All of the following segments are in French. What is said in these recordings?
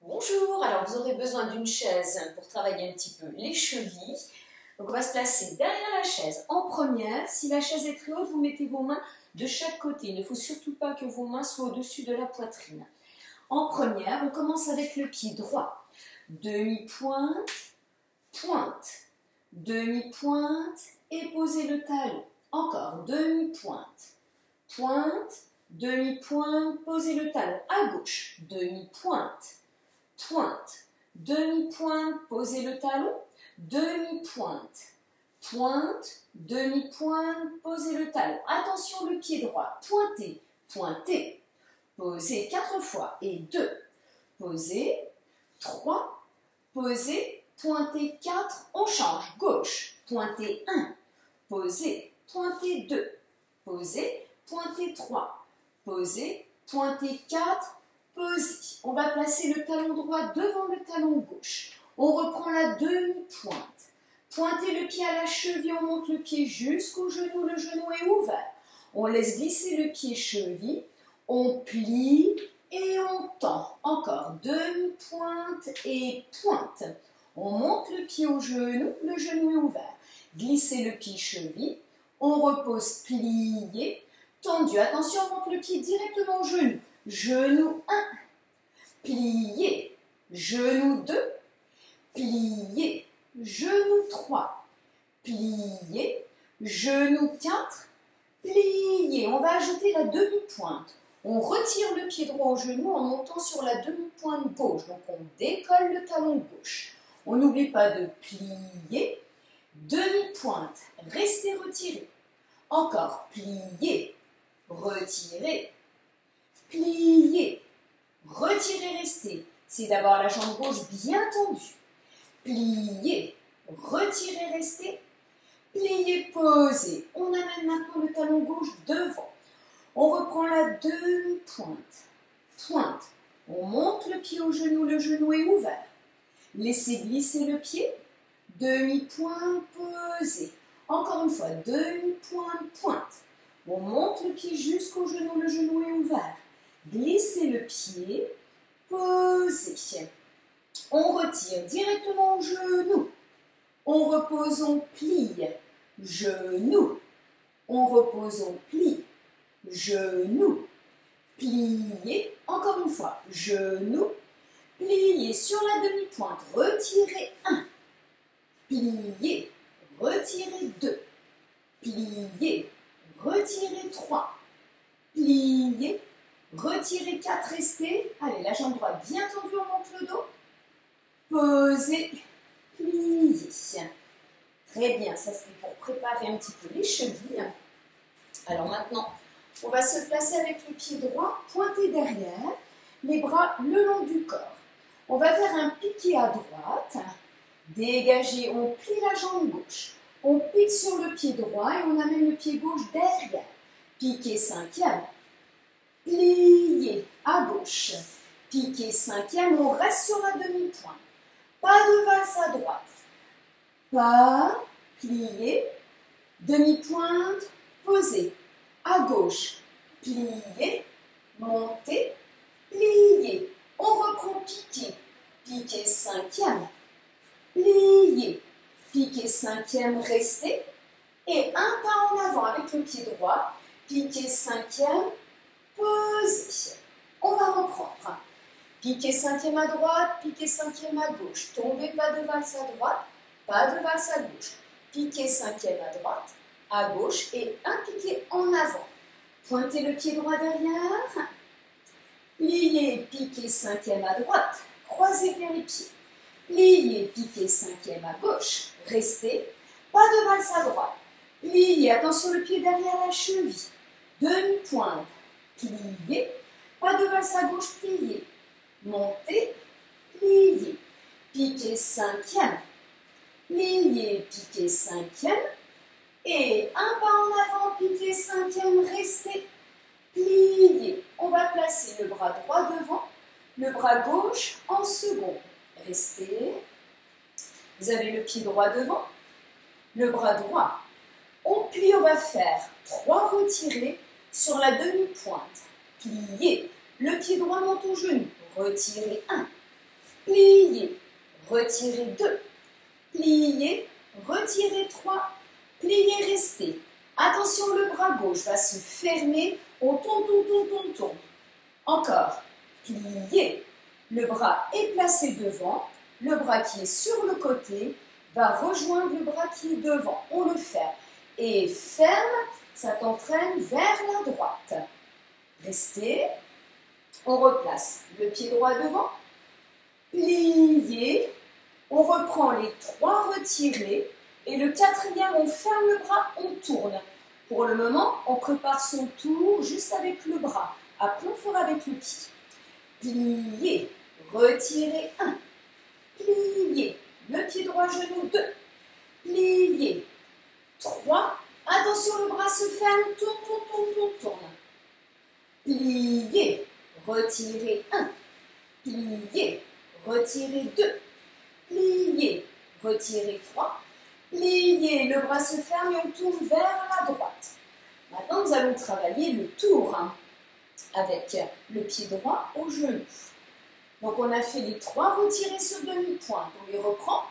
Bonjour, alors vous aurez besoin d'une chaise pour travailler un petit peu les chevilles. Donc on va se placer derrière la chaise en première. Si la chaise est très haute, vous mettez vos mains de chaque côté. Il ne faut surtout pas que vos mains soient au-dessus de la poitrine. En première, on commence avec le pied droit. Demi-pointe, pointe, demi-pointe et posez le talon. Encore, demi-pointe, pointe, demi-pointe, posez le talon. À gauche, demi-pointe, pointe, demi-pointe, posez le talon, demi-pointe, pointe, demi-pointe, posez le talon. Attention, le pied droit, pointez, pointez, posez 4 fois et 2, posez, 3, posez, pointez 4, on change, gauche, pointez 1, posez, pointez 2, posez, pointez 3, posez, pointez 4, posez. On va placer le talon droit devant le talon gauche. On reprend la demi-pointe. Pointez le pied à la cheville, on monte le pied jusqu'au genou, le genou est ouvert. On laisse glisser le pied cheville, on plie et on tend. Encore demi-pointe et pointe. On monte le pied au genou, le genou est ouvert. Glissez le pied cheville, on repose plié, tendu. Attention, on monte le pied directement au genou. Genou 1, plié, genou 2, plié, genou 3, plié, genou 4, plié. On va ajouter la demi-pointe. On retire le pied droit au genou en montant sur la demi-pointe gauche. Donc on décolle le talon gauche. On n'oublie pas de plier, demi-pointe, restez retiré. Encore, plié, retiré, plier, retirer, rester. C'est d'avoir la jambe gauche bien tendue. Plier, retirer, rester. Plier, poser. On amène maintenant le talon gauche devant. On reprend la demi-pointe. Pointe. On monte le pied au genou, le genou est ouvert. Laissez glisser le pied. Demi-pointe, poser. Encore une fois, demi-pointe, pointe. On monte le pied jusqu'au genou, le genou est ouvert. Glissez le pied, posez. On retire directement au genou. On repose, on plie. Genou. On repose, on plie. Genou. Pliez. Encore une fois. Genou. Pliez sur la demi-pointe. Retirez 1. Pliez. Retirez 2. Pliez. Retirez 3. Pliez. Retirez 4, restez. Allez, la jambe droite bien tendue, on monte le dos. Posez, pliez. Très bien, ça c'est pour préparer un petit peu les chevilles. Alors maintenant, on va se placer avec le pied droit, pointé derrière, les bras le long du corps. On va faire un piqué à droite, dégager, on plie la jambe gauche. On pique sur le pied droit et on amène le pied gauche derrière. Piqué 5e. Plié à gauche, piqué 5e, on reste sur la demi-pointe. Pas de valse à droite. Pas, plié, demi-pointe, posé. À gauche, plié, monté, plié. On reprend piqué, piqué 5e, plié, piqué 5e, resté. Et un pas en avant avec le pied droit, piqué 5e, posez. On va reprendre. Piqué 5e à droite, piqué 5e à gauche. Tombez, pas de valse à droite, pas de valse à gauche. Piqué 5e à droite, à gauche et un piqué en avant. Pointez le pied droit derrière. Pliez, piqué 5e à droite. Croisez bien les pieds. Pliez, piqué 5e à gauche. Restez. Pas de valse à droite. Pliez, attention le pied derrière la cheville. Demi-pointe. Pliez, pas de valse à gauche, pliez, montez, pliez, piqué 5e, pliez, piqué 5e, et un pas en avant, piqué 5e, restez, pliez. On va placer le bras droit devant, le bras gauche en second, restez. Vous avez le pied droit devant, le bras droit. On plie, on va faire 3 retirés sur la demi-pointe. Pliez. Le pied droit monte au genou. Retirez 1. pliez, retirez 2, pliez, retirez 3, pliez, restez. Attention, le bras gauche va se fermer, on tourne, tourne, tourne, tourne, tourne. Encore, pliez, le bras est placé devant, le bras qui est sur le côté va rejoindre le bras qui est devant, on le ferme. Et ferme, ça t'entraîne vers la droite. Restez, on replace le pied droit devant, pliez, on reprend les 3 retirés, et le 4e, on ferme le bras, on tourne. Pour le moment, on prépare son tour juste avec le bras. Après, on fera avec le pied. Pliez, retirez 1. Pliez, le pied droit, genou 2. Pliez, 3. Attention, le bras se ferme, tourne, tourne, tourne, tourne, tourne. Pliez, retirez 1. Pliez, retirez 2. Pliez, retirez 3. Pliez, le bras se ferme et on tourne vers la droite. Maintenant, nous allons travailler le tour avec le pied droit au genou. Donc, on a fait les 3 retirés sur demi-pointe. On les reprend.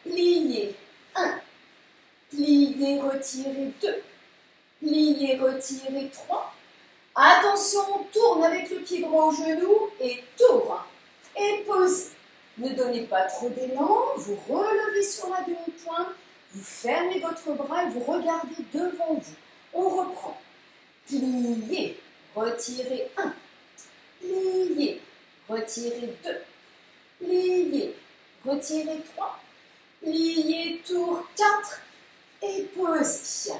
Pliez 1. Pliez, retirez 2. Pliez, retirez 3. Attention, on tourne avec le pied droit au genou et tourne. Et posez. Ne donnez pas trop d'élan. Vous relevez sur la demi-pointe. Vous fermez votre bras et vous regardez devant vous. On reprend. Pliez, retirez 1. Pliez, retirez 2. Pliez, retirez 3. Pliez, tour 4. Et posez.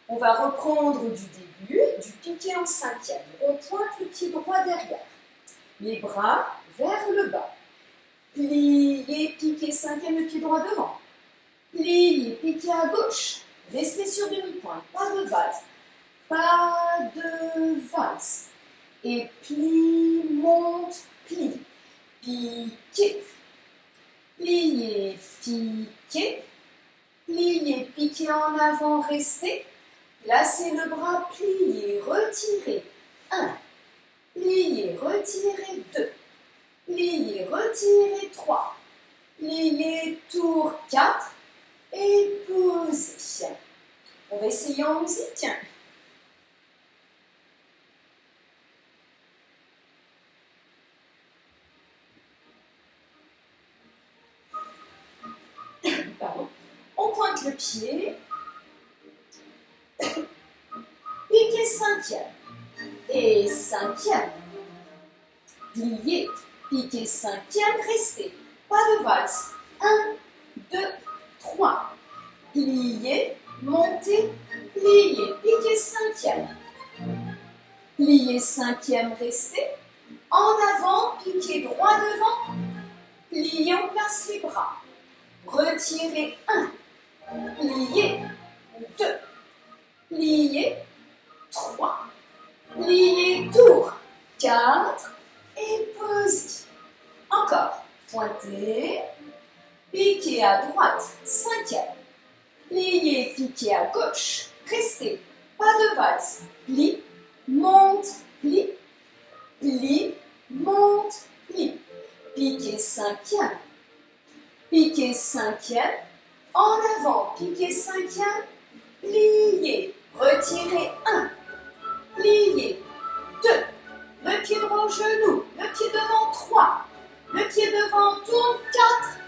On va reprendre du début, du piqué en 5e. On pointe le pied droit derrière. Les bras vers le bas. Pliez, piqué 5e, le pied droit devant. Pliez, piquez à gauche. Restez sur demi-pointe. Pas de valse. Pas de valse. Et plie, monte, plie. Piquez. Pliez, piquez. Pliez, piquez en avant, restez. Placez le bras, pliez, retirez. 1. Pliez, retirez 2. Pliez, retirez 3. Pliez, tour 4. Et posez. On va essayer en musique. Tiens. Pardon. On pointe le pied. Piquez 5e. Et 5e. Pliez. Piquez 5e. Restez. Pas de valse. 1, 2, 3. Pliez, montez, pliez, piquez 5e. Pliez 5e, restez. En avant, piquez droit devant. Pliez, on place les bras. Retirez 1. Pliez 2. Pliez 3. Pliez, tour 4. Et posez. Encore. Pointez. Piquez à droite, 5e. Pliez, piquez à gauche. Restez. Pas de valse. Plie, monte, plie. Plie, monte, plie. Piquez 5e. Piquez 5e. En avant, piquez 5e. Pliez. Retirez 1. Pliez 2. Le pied droit au genou. Le pied devant 3. Le pied devant tourne 4.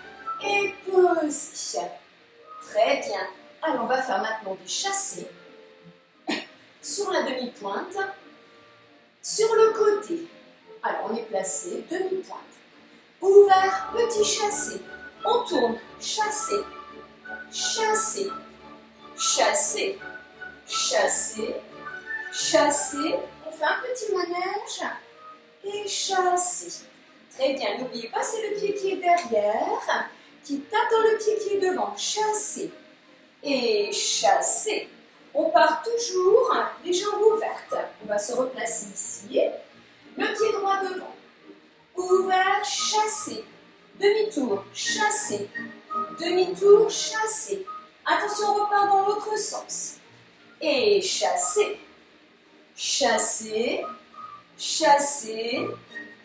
Et posez. Très bien. Alors, on va faire maintenant du chassé sur la demi-pointe, sur le côté. Alors, on est placé, demi-pointe. Ouvert, petit chassé. On tourne, chassé, chassé, chassé, chassé, chassé. On fait un petit manège et chassé. Très bien. N'oubliez pas, c'est le pied qui est derrière, qui tape dans le pied qui est devant. Chassez et chassez. On part toujours les jambes ouvertes. On va se replacer ici. Le pied droit devant. Ouvert, chassez. Demi-tour, chassez. Demi-tour, chassez. Attention, on repart dans l'autre sens. Et chassez. Chassez. Chassez.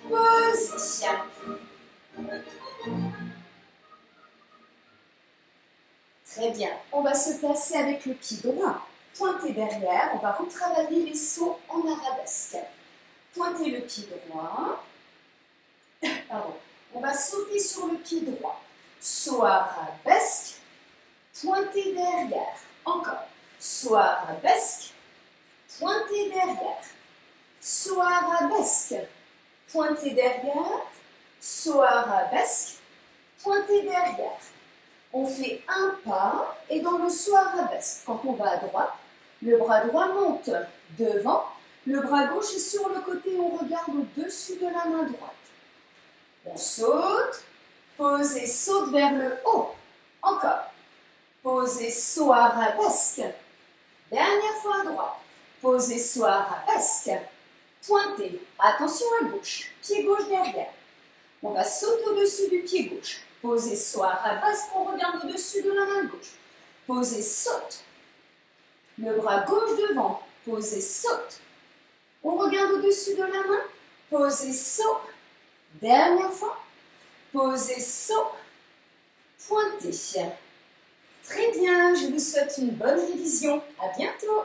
Position. Très bien. On va se placer avec le pied droit. Pointer derrière. On va retravailler les sauts en arabesque. Pointer le pied droit. Pardon. On va sauter sur le pied droit. Saut arabesque. Pointer derrière. Encore. Saut arabesque. Pointer derrière. Saut arabesque. Pointer derrière. Saut arabesque. Pointer derrière. On fait un pas et dans le saut arabesque, quand on va à droite, le bras droit monte devant, le bras gauche est sur le côté, on regarde au-dessus de la main droite. On saute, pose et saute vers le haut. Encore. Pose et saut arabesque. Dernière fois à droite. Pose et saut arabesque. Pointez. Attention à gauche. Pied gauche derrière. On va sauter au-dessus du pied gauche. Posez, saut arabesque, on regarde au-dessus de la main gauche. Posez, saute. Le bras gauche devant. Posez, saute. On regarde au-dessus de la main. Posez, saut. Dernière fois. Posez, saut. Pointez. Très bien, je vous souhaite une bonne révision. À bientôt.